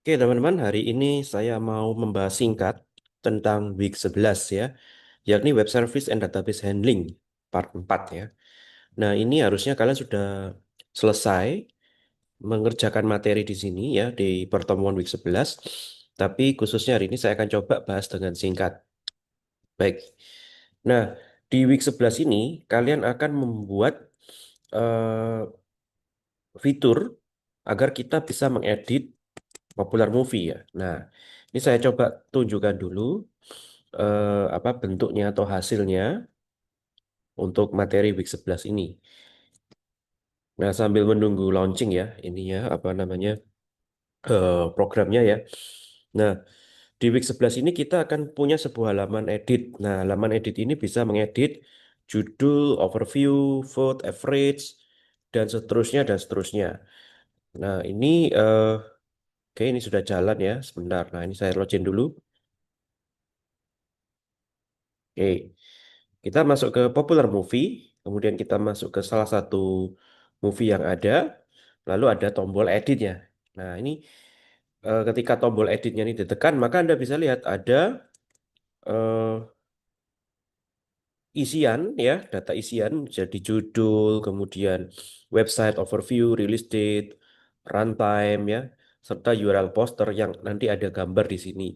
Oke, teman-teman, hari ini saya mau membahas singkat tentang week 11 ya, yakni Web Service and Database Handling part 4 ya. Nah, ini harusnya kalian sudah selesai mengerjakan materi di sini ya di pertemuan week 11. Tapi khususnya hari ini saya akan coba bahas dengan singkat. Baik. Nah, di week 11 ini kalian akan membuat eh, fitur agar kita bisa mengedit popular movie ya. Nah, ini saya coba tunjukkan dulu apa bentuknya atau hasilnya untuk materi week 11 ini. Nah, sambil menunggu launching ya, ini ya apa namanya programnya ya. Nah, di week 11 ini kita akan punya sebuah halaman edit. Nah, halaman edit ini bisa mengedit judul, overview, vote, average, dan seterusnya dan seterusnya. Nah, ini oke, ini sudah jalan ya. Sebentar. Nah, ini saya login dulu. Oke, kita masuk ke popular movie, kemudian kita masuk ke salah satu movie yang ada, lalu ada tombol editnya. Nah, ini ketika tombol editnya ini ditekan, maka Anda bisa lihat ada eh, isian ya, data isian, jadi judul, kemudian website overview, release date, runtime ya, serta URL poster yang nanti ada gambar di sini.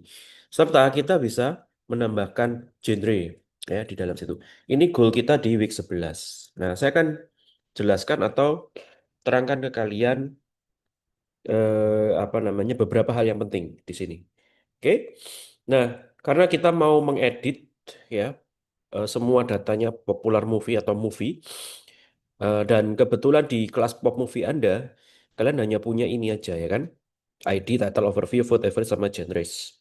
Serta kita bisa menambahkan genre ya di dalam situ. Ini goal kita di week 11. Nah, saya akan jelaskan atau terangkan ke kalian apa namanya beberapa hal yang penting di sini. Oke. Nah, karena kita mau mengedit ya semua datanya popular movie atau movie. Dan kebetulan di kelas pop movie Anda, kalian hanya punya ini aja ya kan? ID, title, overview, vote, average, sama genres.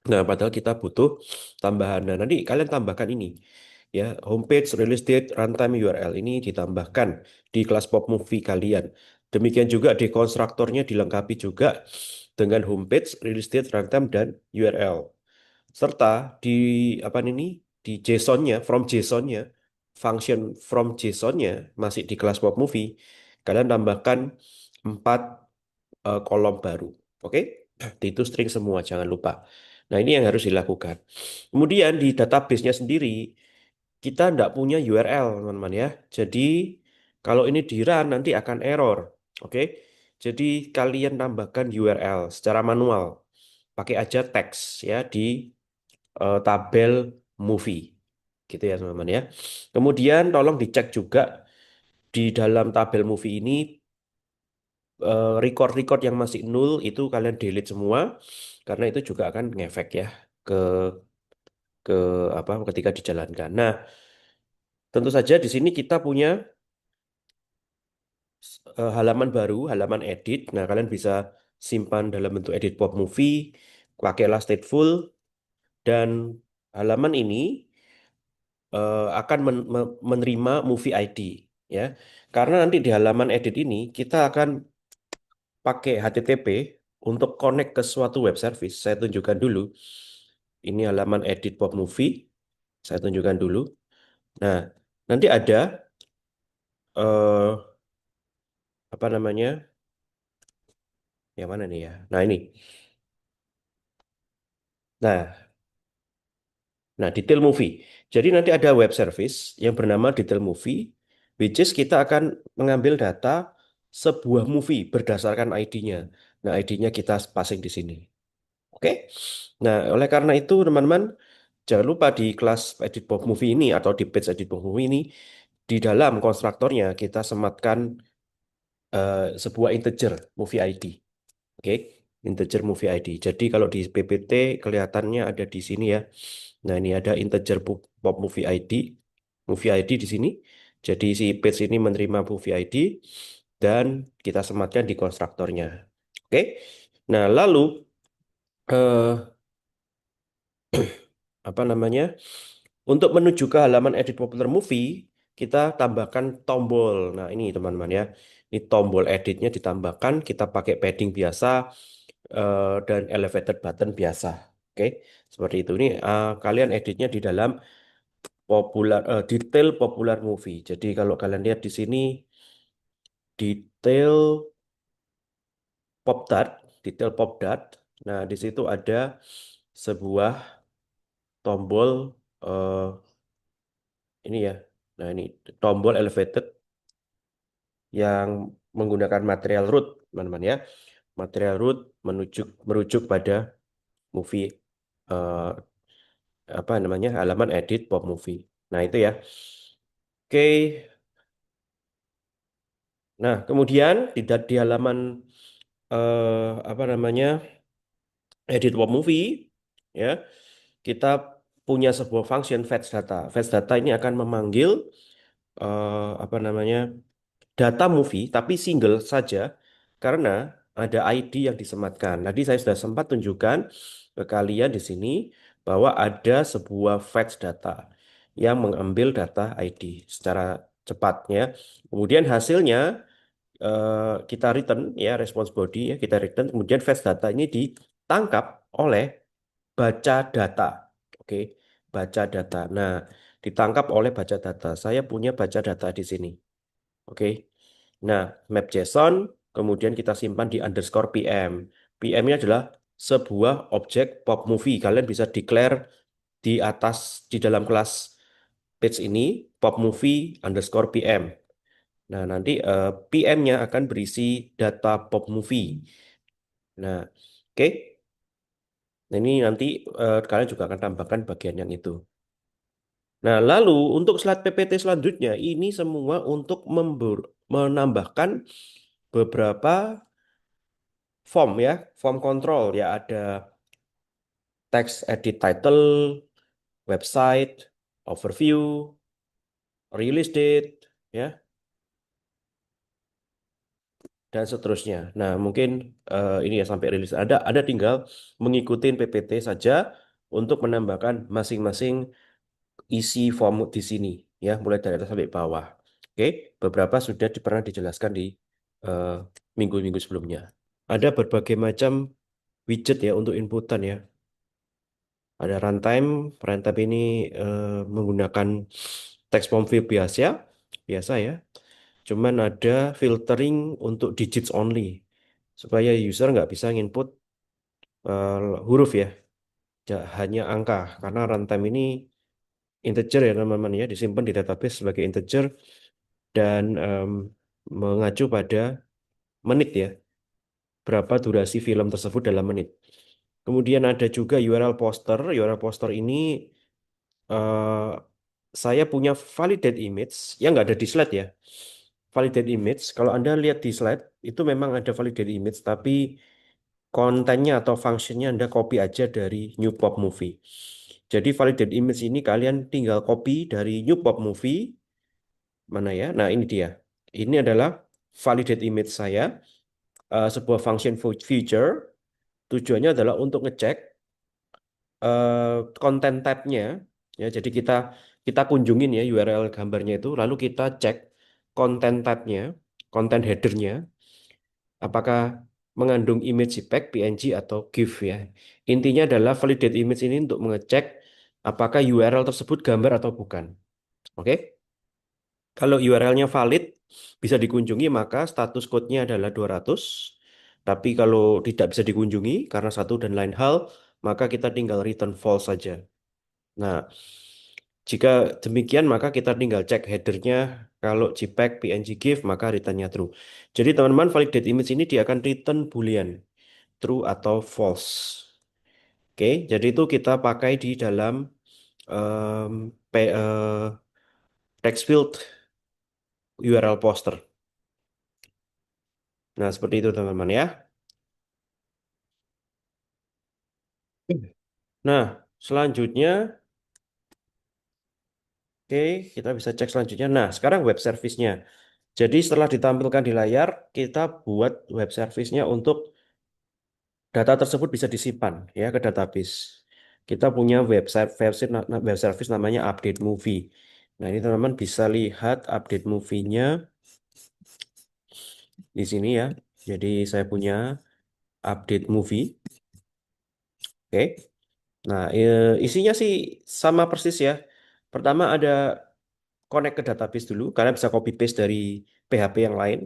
Nah, padahal kita butuh tambahan. Nah, nanti kalian tambahkan ini. Ya, homepage, release date, runtime, URL ini ditambahkan di kelas pop movie kalian. Demikian juga di konstruktornya dilengkapi juga dengan homepage, release date, runtime, dan URL. Serta di apa ini di JSON-nya, from JSON-nya, function from JSON-nya masih di kelas pop movie, kalian tambahkan 4 kolom baru. Oke? Itu string semua, jangan lupa. Nah, ini yang harus dilakukan. Kemudian di database-nya sendiri, kita tidak punya URL, teman-teman ya. Jadi, kalau ini di run nanti akan error. Oke? Jadi, kalian tambahkan URL secara manual. Pakai aja teks ya di tabel movie gitu ya teman-teman ya. Kemudian tolong dicek juga di dalam tabel movie ini record-record yang masih nol itu kalian delete semua karena itu juga akan ngefek ya ke ke apa ketika dijalankan. Nah, tentu saja di sini kita punya halaman baru, halaman edit. Nah, kalian bisa simpan dalam bentuk edit pop movie, pakailah stateful dan halaman ini akan menerima movie ID ya. Karena nanti di halaman edit ini kita akan pakai HTTP untuk connect ke suatu web service. Saya tunjukkan dulu. Ini halaman edit pop movie. Saya tunjukkan dulu. Nah, nanti ada eh apa namanya? Yang mana nih ya? Nah, ini. Nah, detail movie. Jadi nanti ada web service yang bernama detail movie, which is kita akan mengambil data sebuah movie berdasarkan ID-nya. Nah, ID-nya kita passing di sini. Oke? Nah, oleh karena itu, teman-teman, jangan lupa di kelas edit box movie ini atau di page edit box movie ini, di dalam konstruktornya kita sematkan sebuah integer movie ID. Oke? Integer movie ID. Jadi kalau di PPT kelihatannya ada di sini ya. Nah, ini ada integer pop movie ID di sini. Jadi si page ini menerima movie ID dan kita sematkan di konstruktornya. Oke. Nah, lalu eh, apa namanya? Untuk menuju ke halaman edit popular movie, kita tambahkan tombol. Nah, ini teman-teman ya. Ini tombol editnya ditambahkan, kita pakai padding biasa dan elevated button biasa. Oke, seperti itu. Ini kalian editnya di dalam detail popular movie. Jadi kalau kalian lihat di sini detail pop tart. detail popdat. Nah, di situ ada sebuah tombol eh, ini ya. Nah, ini tombol elevated yang menggunakan material root, teman-teman ya. Material root merujuk pada movie eh, apa namanya halaman edit pop movie. Nah, itu ya. Oke. Nah, kemudian di halaman apa namanya edit pop movie ya, kita punya sebuah function fetch data. Fetch data ini akan memanggil apa namanya data movie tapi single saja karena ada ID yang disematkan. Tadi saya sudah sempat tunjukkan ke kalian di sini bahwa ada sebuah fetch data yang mengambil data ID secara cepatnya. Kemudian hasilnya kita return ya response body ya kita return. Kemudian fetch data ini ditangkap oleh baca data. Oke, baca data. Nah, ditangkap oleh baca data. Saya punya baca data di sini. Oke. Nah, map JSON, kemudian kita simpan di underscore PM. PM ini adalah sebuah objek pop movie. Kalian bisa declare di atas, di dalam kelas page ini, pop movie underscore PM. Nah, nanti PM-nya akan berisi data pop movie. Nah, oke. Nah, ini nanti kalian juga akan tambahkan bagian yang itu. Nah, lalu untuk slide PPT selanjutnya, ini semua untuk menambahkan beberapa form ya, form control ya ada text edit title, website, overview, release date ya dan seterusnya. Nah, mungkin ini ya sampai rilis ada tinggal mengikuti PPT saja untuk menambahkan masing-masing isi form di sini ya, mulai dari atas sampai bawah. Oke, beberapa sudah pernah dijelaskan di eh, minggu-minggu sebelumnya. Ada berbagai macam widget ya untuk inputan ya. Ada runtime, runtime ini menggunakan text form field biasa, biasa ya. Cuman ada filtering untuk digits only, supaya user nggak bisa nginput huruf ya, hanya angka. Karena runtime ini integer ya teman-teman ya, disimpan di database sebagai integer dan mengacu pada menit ya, berapa durasi film tersebut dalam menit. Kemudian ada juga URL poster. URL poster ini eh, saya punya validate image yang nggak ada di slide ya. Validate image, kalau Anda lihat di slide, itu memang ada validate image, tapi kontennya atau fungsinya Anda copy aja dari New Pop Movie. Jadi validate image ini kalian tinggal copy dari New Pop Movie, mana ya? Nah ini dia. Ini adalah validate image saya, sebuah function feature. Tujuannya adalah untuk ngecek konten tabnya ya jadi kita kunjungin ya URL gambarnya itu lalu kita cek konten tabnya konten headernya apakah mengandung image JPEG, PNG atau GIF ya intinya adalah validate image ini untuk mengecek apakah URL tersebut gambar atau bukan oke kalau URL-nya valid bisa dikunjungi maka status code-nya adalah 200 tapi kalau tidak bisa dikunjungi karena satu dan lain hal maka kita tinggal return false saja. Nah, jika demikian maka kita tinggal cek headernya kalau JPEG, PNG, GIF maka returnnya true. Jadi teman-teman validate image ini dia akan return boolean true atau false. Oke, jadi itu kita pakai di dalam em, text field URL poster. Nah, seperti itu teman-teman ya. Nah, selanjutnya oke, kita bisa cek selanjutnya. Nah, sekarang web service-nya. Jadi setelah ditampilkan di layar, kita buat web service-nya untuk data tersebut bisa disimpan ya ke database. Kita punya web service namanya update movie. Nah, ini teman-teman bisa lihat update movie-nya di sini ya. Jadi saya punya update movie. Oke. Nah, isinya sih sama persis ya. Pertama ada connect ke database dulu. Kalian bisa copy paste dari PHP yang lain.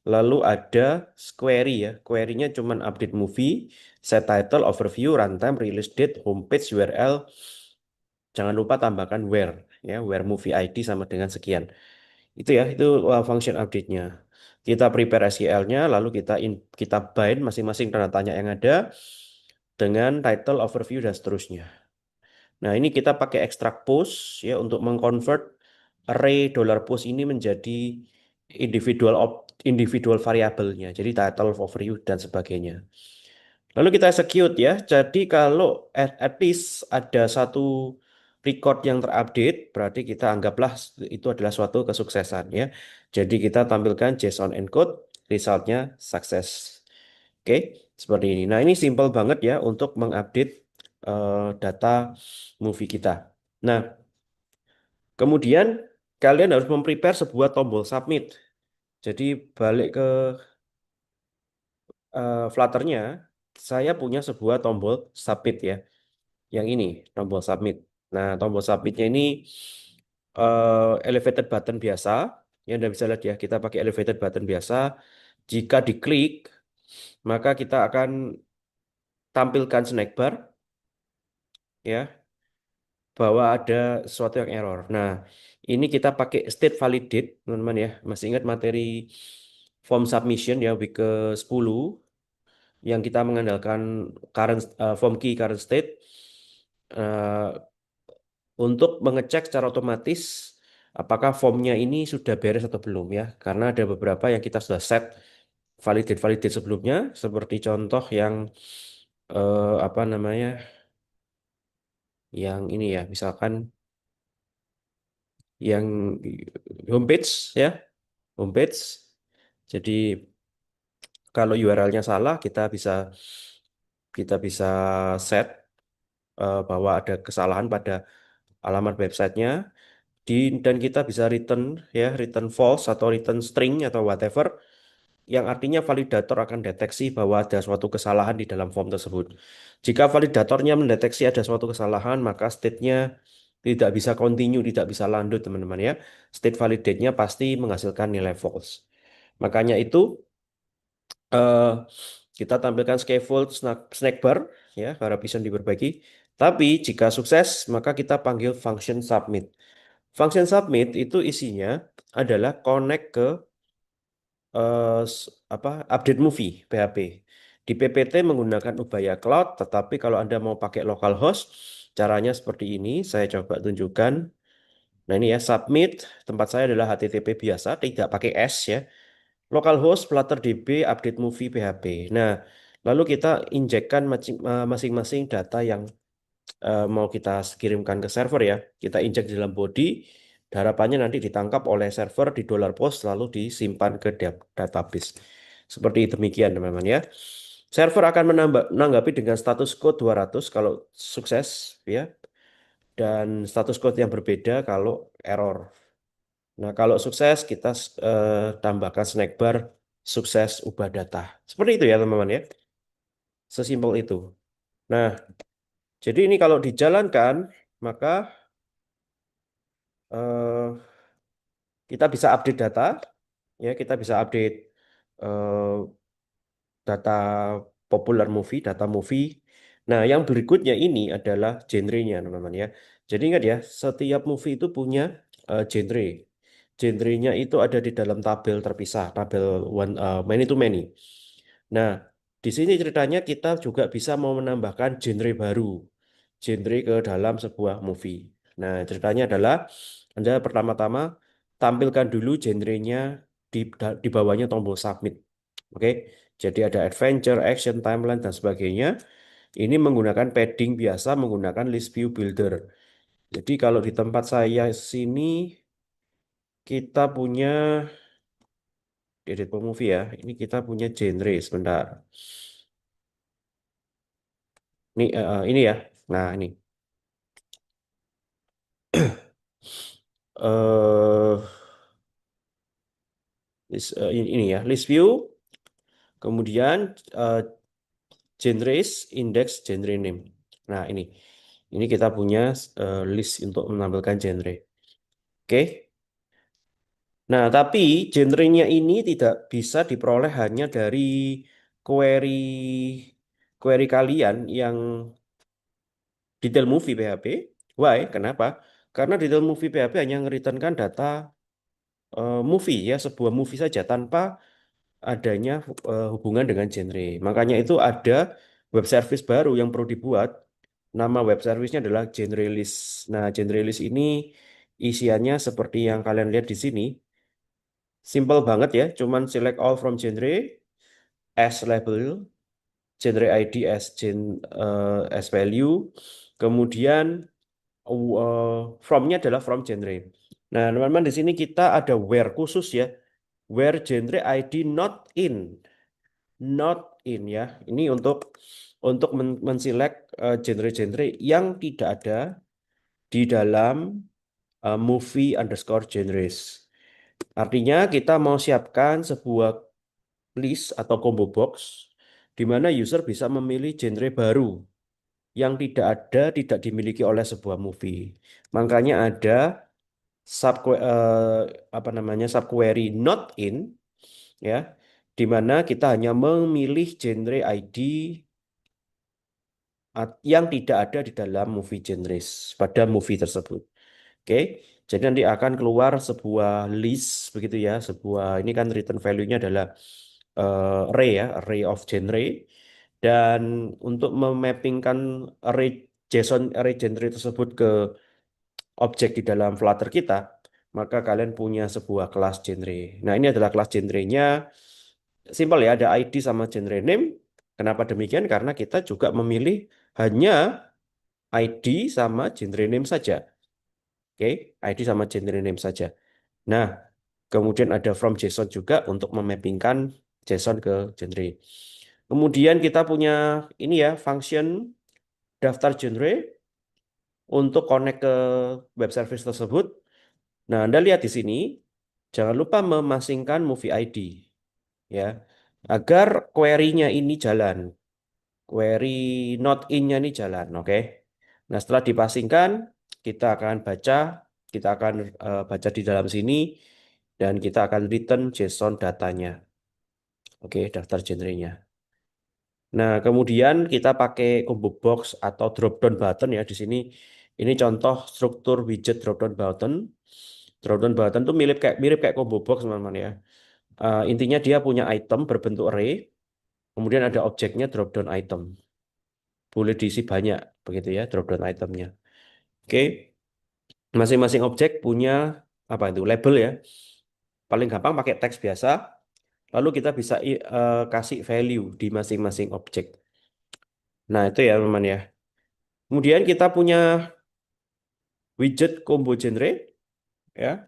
Lalu ada query ya. Query-nya cuman update movie, set title, overview, runtime, release date, homepage, URL. Jangan lupa tambahkan where ya, where movie ID sama dengan sekian. Itu ya, itu function update-nya. Kita prepare SQL-nya, lalu kita bind masing-masing tanda tanya yang ada dengan title, overview dan seterusnya. Nah, ini kita pakai extract post ya untuk mengconvert array $post ini menjadi individual variabelnya. Jadi title, overview dan sebagainya. Lalu kita execute ya. Jadi kalau at least ada satu record yang terupdate, berarti kita anggaplah itu adalah suatu kesuksesan ya. Jadi kita tampilkan JSON encode, resultnya sukses. Oke, seperti ini. Nah, ini simple banget ya untuk mengupdate data movie kita. Nah, kemudian kalian harus memprepare sebuah tombol submit. Jadi balik ke Flutter-nya, saya punya sebuah tombol submit ya. Yang ini, tombol submit. Nah, tombol submitnya ini elevated button biasa. Ya, Anda bisa lihat ya, kita pakai elevated button biasa. Jika diklik, maka kita akan tampilkan snack bar ya, bahwa ada sesuatu yang error. Nah, ini kita pakai state validate, teman-teman ya. Masih ingat materi form submission ya, week ke-10 yang kita mengandalkan form key current state eh, untuk mengecek secara otomatis apakah formnya ini sudah beres atau belum ya. Karena ada beberapa yang kita sudah set validate-validate sebelumnya, seperti contoh yang apa namanya, yang ini ya, misalkan yang homepage ya, homepage. Jadi kalau URL-nya salah, kita bisa set bahwa ada kesalahan pada alamat websitenya dan kita bisa return ya, return false atau return string atau whatever, yang artinya validator akan deteksi bahwa ada suatu kesalahan di dalam form tersebut. Jika validatornya mendeteksi ada suatu kesalahan, maka state-nya tidak bisa continue, tidak bisa lanjut, teman-teman ya. State validate-nya pasti menghasilkan nilai false. Makanya itu eh, kita tampilkan scaffold snack bar ya, para bisa diperbaiki. Tapi jika sukses, maka kita panggil function submit. Function submit itu isinya adalah connect ke apa update movie PHP. Di PPT menggunakan Ubaya Cloud, tetapi kalau Anda mau pakai localhost, caranya seperti ini. Saya coba tunjukkan. Nah, ini ya submit. Tempat saya adalah HTTP biasa, tidak pakai S ya. Localhost Flutter DB update movie PHP. Nah, lalu kita injekkan masing-masing data yang mau kita kirimkan ke server ya. Kita injek di dalam body. Harapannya nanti ditangkap oleh server di $post lalu disimpan ke database. Seperti demikian teman-teman ya. Server akan menanggapi dengan status code 200 kalau sukses ya, dan status code yang berbeda kalau error. Nah, kalau sukses kita tambahkan snack bar sukses ubah data. Seperti itu ya teman-teman ya. Sesimpel itu. Nah, jadi ini kalau dijalankan maka eh, kita bisa update data, ya kita bisa update eh, data popular movie, data movie. Nah, yang berikutnya ini adalah genrenya, teman-teman ya. Jadi ingat ya, setiap movie itu punya genre. Genrenya itu ada di dalam tabel terpisah, tabel many to many. Nah, di sini ceritanya kita juga bisa mau menambahkan genre baru, genre ke dalam sebuah movie. Nah, ceritanya adalah Anda pertama-tama tampilkan dulu genrenya di bawahnya tombol submit. Oke, jadi ada adventure, action, timeline, dan sebagainya. Ini menggunakan padding biasa, menggunakan list view builder. Jadi kalau di tempat saya sini, kita punya edit movie ya. Ini kita punya genre, sebentar. Ini ya. Nah, ini. eh ini ya, list view, kemudian eh, genres, index, genre name. Nah, ini kita punya list untuk menampilkan genre. Oke. Nah, tapi genrenya ini tidak bisa diperoleh hanya dari query query kalian yang detail movie PHP. Why? Kenapa? Karena detail movie PHP hanya mereturnkan data movie ya, sebuah movie saja tanpa adanya hubungan dengan genre. Makanya itu ada web service baru yang perlu dibuat. Nama web service-nya adalah genre list. Nah, genre list ini isiannya seperti yang kalian lihat di sini. Simple banget ya, cuman select all from genre as label, genre ID as value, kemudian from-nya adalah from genre. Nah, teman-teman di sini kita ada where khusus ya, where genre ID not in, not in ya. Ini untuk menselect genre-genre yang tidak ada di dalam movie underscore genres. Artinya kita mau siapkan sebuah list atau combo box di mana user bisa memilih genre baru yang tidak ada, tidak dimiliki oleh sebuah movie. Makanya ada sub apa namanya subquery not in ya, di mana kita hanya memilih genre ID yang tidak ada di dalam movie genres pada movie tersebut. Oke, jadi nanti akan keluar sebuah list begitu ya, sebuah ini kan return value-nya adalah array ya, array of genre dan untuk memappingkan array JSON array genre tersebut ke objek di dalam Flutter kita, maka kalian punya sebuah kelas genre. Nah, ini adalah kelas genrenya. Simpel ya, ada ID sama genre name. Kenapa demikian? Karena kita juga memilih hanya ID sama genre name saja. Oke, ID sama genre name saja. Nah, kemudian ada from JSON juga untuk memappingkan JSON ke genre. Kemudian kita punya ini ya, function daftar genre untuk connect ke web service tersebut. Nah, Anda lihat di sini, jangan lupa memasingkan movie ID ya, agar query-nya ini jalan. Query not in-nya ini jalan, oke. Nah, setelah dipasingkan, kita akan baca, kita akan baca di dalam sini dan kita akan return JSON datanya. Oke, daftar genrenya. Nah, kemudian kita pakai combo box atau drop down button ya di sini. Ini contoh struktur widget drop down button. Drop down button tuh mirip kayak combo box teman-teman ya. Intinya dia punya item berbentuk array, kemudian ada objeknya drop down item. Boleh diisi banyak begitu ya drop down itemnya. Oke, masing-masing objek punya apa itu label ya. Paling gampang pakai teks biasa. Lalu kita bisa kasih value di masing-masing objek. Nah, itu ya teman-teman ya. Kemudian kita punya widget combo genre ya.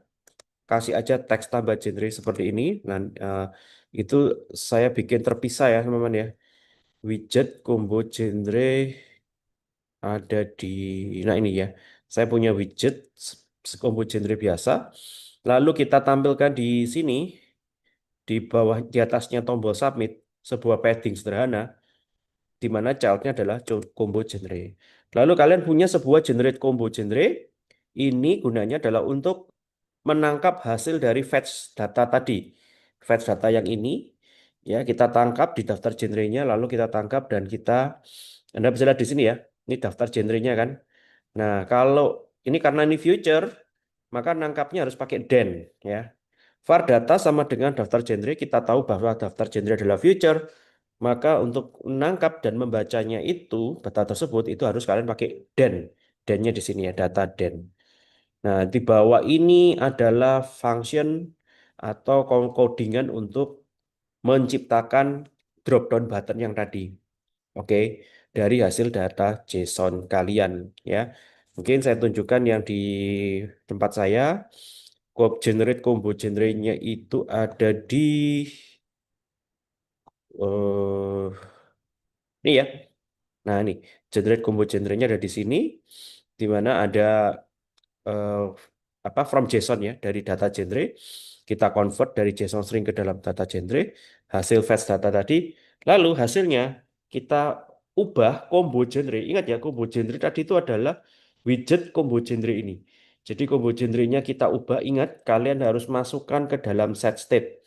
Kasih aja teks tambah genre seperti ini. Nah, itu saya bikin terpisah ya teman-teman ya. Widget combo genre ada di nah ini ya. Saya punya widget combo genre biasa. Lalu kita tampilkan di sini di bawah di atasnya tombol submit sebuah padding sederhana di mana childnya adalah combo genre. Lalu kalian punya sebuah generate combo genre. Ini gunanya adalah untuk menangkap hasil dari fetch data tadi. Fetch data yang ini ya kita tangkap di daftar genrenya lalu kita tangkap dan kita Anda bisa lihat di sini ya. Ini daftar genrenya kan. Nah, kalau ini karena ini future maka nangkapnya harus pakai den ya. Var data sama dengan daftar genre, kita tahu bahwa daftar genre adalah future, maka untuk menangkap dan membacanya itu, data tersebut, itu harus kalian pakai den. Den-nya di sini ya, data den. Nah, di bawah ini adalah function atau codingan untuk menciptakan drop down button yang tadi. Oke, dari hasil data JSON kalian ya. Mungkin saya tunjukkan yang di tempat saya. Generate combo genre-nya itu ada di eh ini ya. Nah, ini generate combo genre-nya ada di sini di mana ada eh, apa from JSON ya dari data genre kita convert dari JSON string ke dalam data genre hasil fetch data tadi lalu hasilnya kita ubah combo genre ingat ya combo genre tadi itu adalah widget combo genre ini Jadi combo genre-nya kita ubah. Ingat, kalian harus masukkan ke dalam set state.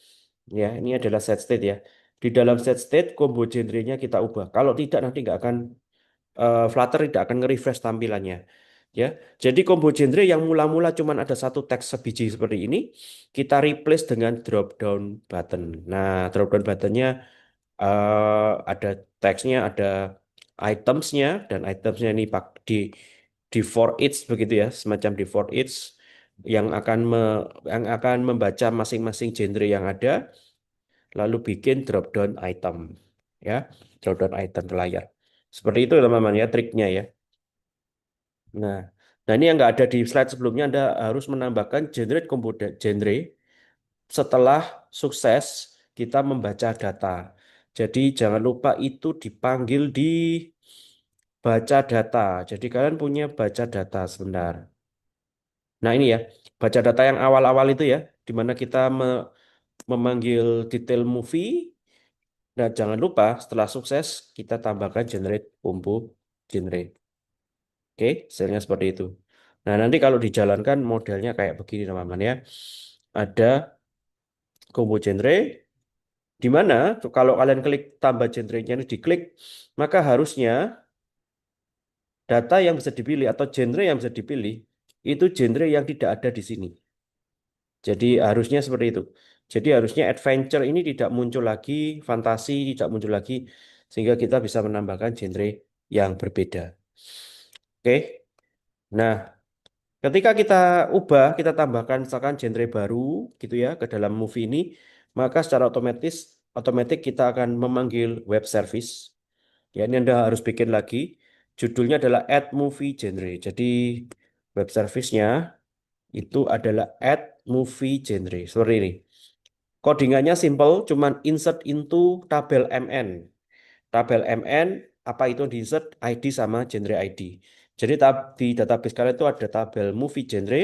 Ya, ini adalah set state ya. Di dalam set state, combo genre-nya kita ubah. Kalau tidak, nanti nggak akan Flutter tidak akan nge-refresh tampilannya. Ya, jadi combo genre yang mula-mula cuma ada satu teks sebiji seperti ini, kita replace dengan drop down button. Nah, drop down buttonnya ada teksnya, ada itemsnya, dan itemsnya ini di for each begitu ya, semacam di for each yang akan yang akan membaca masing-masing genre yang ada, lalu bikin drop down item, ya, drop down item ke layar. Seperti itu teman-teman ya triknya ya. Nah, nah ini yang nggak ada di slide sebelumnya, Anda harus menambahkan generate component genre setelah sukses kita membaca data. Jadi jangan lupa itu dipanggil di baca data. Jadi kalian punya baca data sebentar. Nah ini ya, baca data yang awal-awal itu ya, di mana kita memanggil detail movie. Nah jangan lupa setelah sukses kita tambahkan generate combo genre. Oke, selnya seperti itu. Nah, nanti kalau dijalankan modelnya kayak begini teman-teman ya. Ada combo genre, di mana kalau kalian klik tambah genrenya ini diklik, maka harusnya data yang bisa dipilih atau genre yang bisa dipilih itu genre yang tidak ada di sini. Jadi harusnya seperti itu. Jadi harusnya adventure ini tidak muncul lagi, fantasi tidak muncul lagi, sehingga kita bisa menambahkan genre yang berbeda. Oke, nah ketika kita ubah, kita tambahkan misalkan genre baru gitu ya ke dalam movie ini, maka secara otomatis kita akan memanggil web service. Ya, ini Anda harus bikin lagi. Judulnya adalah add movie genre. Jadi web service-nya itu adalah add movie genre. Seperti ini. Codingannya simple, cuman insert into tabel MN. Tabel MN, apa itu di insert ID sama genre ID. Jadi di database kalian itu ada tabel movie genre,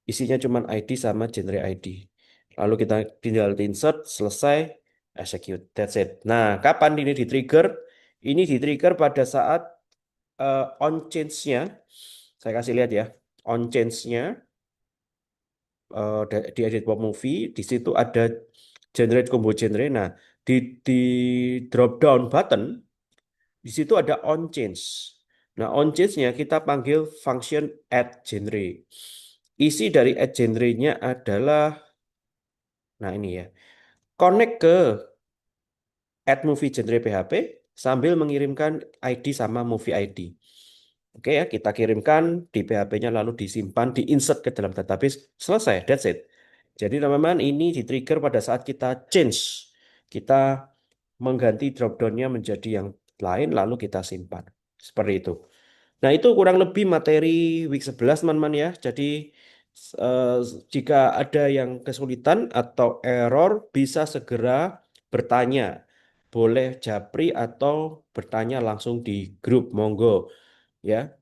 isinya cuma ID sama genre ID. Lalu kita tinggal insert, selesai, execute. That's it. Nah, kapan ini di-trigger? Ini di-trigger pada saat on change-nya. Saya kasih lihat ya. On change-nya di edit pop movie, di situ ada generate combo genre. Nah, di, di drop down button di situ ada on change. Nah, on change-nya kita panggil function add genre. Isi dari add genre-nya adalah, nah ini ya, connect ke add movie genre PHP sambil mengirimkan ID sama movie ID. Oke ya, kita kirimkan di PHP-nya lalu disimpan, diinsert ke dalam database, selesai, that's it. Jadi teman-teman ini di-trigger pada saat kita change. Kita mengganti drop-down-nya menjadi yang lain lalu kita simpan. Seperti itu. Nah, itu kurang lebih materi week 11 teman-teman ya. Jadi eh, jika ada yang kesulitan atau error bisa segera bertanya. Boleh japri atau bertanya langsung di grup monggo ya.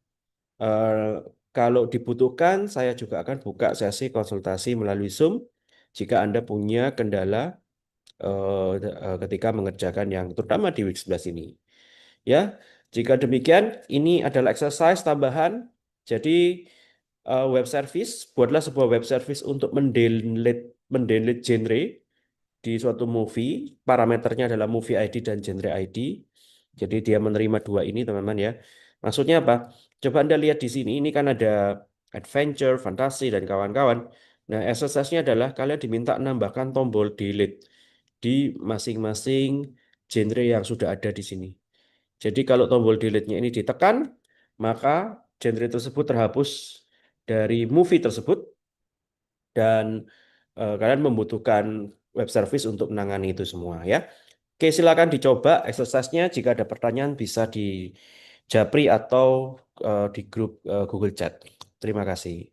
Eh, Kalau dibutuhkan saya juga akan buka sesi konsultasi melalui Zoom jika Anda punya kendala ketika mengerjakan yang terutama di week 11 ini. Ya, jika demikian, ini adalah exercise tambahan. Jadi web service, buatlah sebuah web service untuk mendownload genre di suatu movie. Parameternya adalah movie ID dan genre ID. Jadi dia menerima dua ini, teman-teman ya. Maksudnya apa? Coba Anda lihat di sini. Ini kan ada adventure, fantasi, dan kawan-kawan. Nah, exercise-nya adalah kalian diminta menambahkan tombol delete di masing-masing genre yang sudah ada di sini. Jadi kalau tombol delete-nya ini ditekan, maka genre tersebut terhapus dari movie tersebut dan kalian membutuhkan web service untuk menangani itu semua ya. Oke, silakan dicoba exercise-nya. Jika ada pertanyaan bisa di Japri atau di grup Google Chat. Terima kasih.